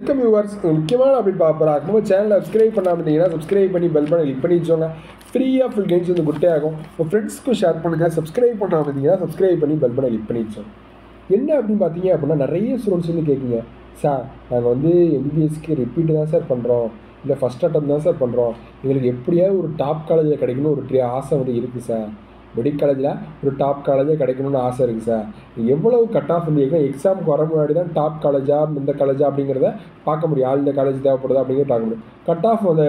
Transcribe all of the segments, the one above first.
Welcome viewers. முக்கியமான update பார்ப்போம். நம்ம சேனலை சப்ஸ்கிரைப் பண்ணாமட்டீங்கன்னா சப்ஸ்கிரைப் பண்ணி பெல் பண்ண கிளிக் பண்ணி வச்சோங்க. ஃப்ரீயாக ஃபுல் கேம்ஸ் வந்து குட்டே ஆகும். உங்கள் ஃப்ரெண்ட்ஸ்க்கும் ஷேர் பண்ணுங்கள். சப்ஸ்கிரைப் பண்ணாமட்டீங்கன்னா சப்ஸ்கிரைப் பண்ணி பெல் பண்ண கிளிக் பண்ணி வச்சோம். என்ன அப்படின்னு பார்த்தீங்க அப்படின்னா, நிறைய ஸ்டூடெண்ட்ஸ் வந்து கேட்குங்க, சார் நாங்கள் வந்து எம்பிபிஎஸ்க்கு ரிப்பீட்டு தான் சார் பண்ணுறோம், இல்லை ஃபஸ்ட் அட்டம் தான் சார் பண்ணுறோம், எங்களுக்கு எப்படியாவது ஒரு டாப் காலேஜில் கிடைக்கணும்னு ஒரு ஆசை வந்து இருக்குது சார். மெடிக்கல் காலேஜில் ஒரு டாப் காலேஜாக கிடைக்கணும்னு ஆசை இருக்குது சார். எவ்வளவு கட் ஆஃப் இருந்தீங்கன்னா எக்ஸாமுக்கு வர முன்னாடி தான் டாப் காலேஜா இந்த காலேஜா அப்படிங்கிறத பார்க்க முடியும். ஆள் இந்த காலேஜ் தேவைப்படுதா அப்படிங்கிறத பார்க்க முடியும். கட் ஆஃப் அந்த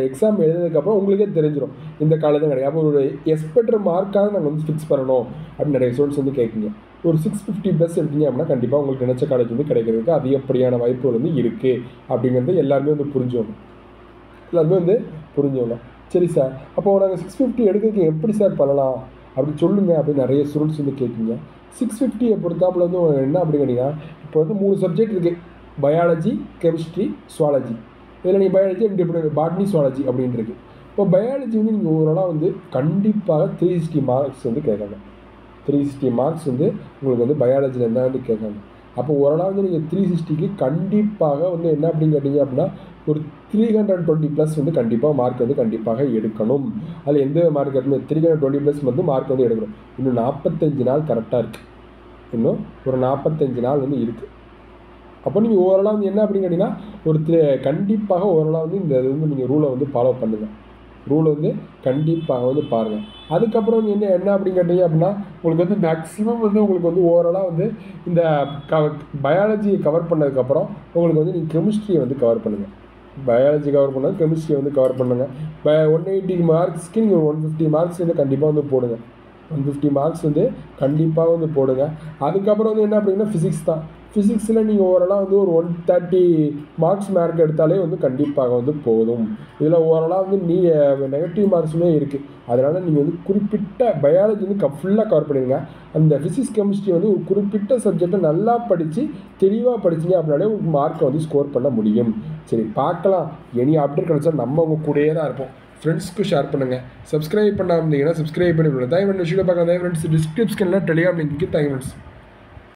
எக்ஸாம் எழுதுனதுக்கப்புறம் உங்களுக்கே தெரிஞ்சிடும் இந்த காலேஜ் தான் கிடைக்கும். அப்போ ஒரு எக்ஸ்பெக்டட் மார்க்காக நாங்கள் வந்து ஃபிக்ஸ் பண்ணணும் அப்படின்னு நிறைய ஸ்டூடெண்ட்ஸ் வந்து கேட்குங்க. ஒரு 650+ எடுத்தீங்க அப்படின்னா கண்டிப்பாக உங்களுக்கு நினச்ச காலேஜ் வந்து கிடைக்கிறதுக்கு அதிகப்படியான வாய்ப்புகள் வந்து இருக்குது அப்படிங்கிறது எல்லாருமே வந்து புரிஞ்சவங்க. சரி சார், அப்போது நாங்கள் 650 எடுக்கிறதுக்கு எப்படி சார் பண்ணலாம் அப்படி சொல்லுங்கள் அப்படின்னு நிறைய ஸ்டூடெண்ட்ஸ் வந்து கேட்குங்க. 650 பொறுத்தாப்புல வந்து என்ன அப்படின்னு கேட்டிங்கன்னா, இப்போ வந்து 3 சப்ஜெக்ட் இருக்குது, பயாலஜி, கெமிஸ்ட்ரி, சுவாலஜி. இதில் நீங்கள் பயாலஜி எப்படி பாட்னி, சுவாலஜி அப்படின்னு இருக்குது. இப்போ பயாலஜி வந்து நீங்கள் ஓவராலாக வந்து கண்டிப்பாக 360 மார்க்ஸ் வந்து கேட்கணும். 360 மார்க்ஸ் வந்து உங்களுக்கு வந்து பயாலஜியில் என்ன வந்து கேட்கணும். அப்போ ஓரளவு வந்து நீங்கள் 360க்கு கண்டிப்பாக வந்து என்ன அப்படின்னு கேட்டிங்க அப்படின்னா ஒரு 320+ வந்து கண்டிப்பாக மார்க் வந்து கண்டிப்பாக எடுக்கணும். அதில் எந்த மார்க் எடுக்கணும், 320+ வந்து மார்க் வந்து எடுக்கணும். இன்னும் 45 நாள் கரெக்டாக இருக்குது. இன்னும் ஒரு 45 நாள் வந்து இருக்குது. அப்போ நீங்கள் ஓவராலாக வந்து என்ன அப்படின்னு கேட்டிங்கன்னா ஒரு கண்டிப்பாக ஓவராலாக வந்து இந்த இது வந்து நீங்கள் ரூலை வந்து ஃபாலோ பண்ணுங்கள். ரூலை வந்து கண்டிப்பாக வந்து பாருங்கள். அதுக்கப்புறம் வந்து என்ன அப்படின்னு கேட்டிங்க அப்படின்னா உங்களுக்கு வந்து மேக்ஸிமம் வந்து உங்களுக்கு வந்து ஓவராலாக வந்து இந்த பயாலஜியை கவர் பண்ணதுக்கப்புறம் உங்களுக்கு வந்து நீங்கள் கெமிஸ்ட்ரியை வந்து கவர் பண்ணுங்கள். பயாலஜி கவர் பண்ணால் கெமிஸ்ட்ரியை வந்து கவர் பண்ணுங்கள். 180 மார்க்ஸ்க்கு நீங்கள் 150 மார்க்ஸ் வந்து கண்டிப்பாக வந்து போடுங்க. 150 மார்க்ஸ் வந்து கண்டிப்பாக வந்து போடுங்க. அதுக்கப்புறம் வந்து என்ன அப்படின்னா ஃபிசிக்ஸ் தான். ஃபிசிக்ஸில் நீங்கள் ஓவராலாக வந்து ஒரு 130 மார்க்ஸ் மார்க் எடுத்தாலே வந்து கண்டிப்பாக வந்து போதும். இதில் ஓவராலாக வந்து நெகட்டிவ் மார்க்ஸுமே இருக்குது. அதனால் நீங்கள் வந்து குறிப்பிட்ட பயாலஜி வந்து ஃபுல்லாக கவர் பண்ணிடுங்க. அந்த ஃபிசிக்ஸ் கெமிஸ்ட்ரி வந்து ஒரு குறிப்பிட்ட சப்ஜெக்டை நல்லா படித்து தெளிவாக படிச்சிங்க அப்படின்னாலே உங்களுக்கு மார்க்கை வந்து ஸ்கோர் பண்ண முடியும். சரி, பார்க்கலாம். எனி அப்டேட் கிடைச்சா நம்ம உங்கள் கூடயே தான் இருப்போம். ஃப்ரெண்ட்ஸ்க்கு ஷேர் பண்ணுங்கள். சப்ஸ்கிரைப் பண்ணாமல் இருந்தீங்கன்னா சப்ஸ்கிரைப் பண்ணி விடுங்க. Thank you friends. வீடியோ பார்க்கலாம். Thank you friends. டிஸ்கிரிப்ஷனில் டெலிகிராம் லிங்க் இருக்குது. Thank you friends.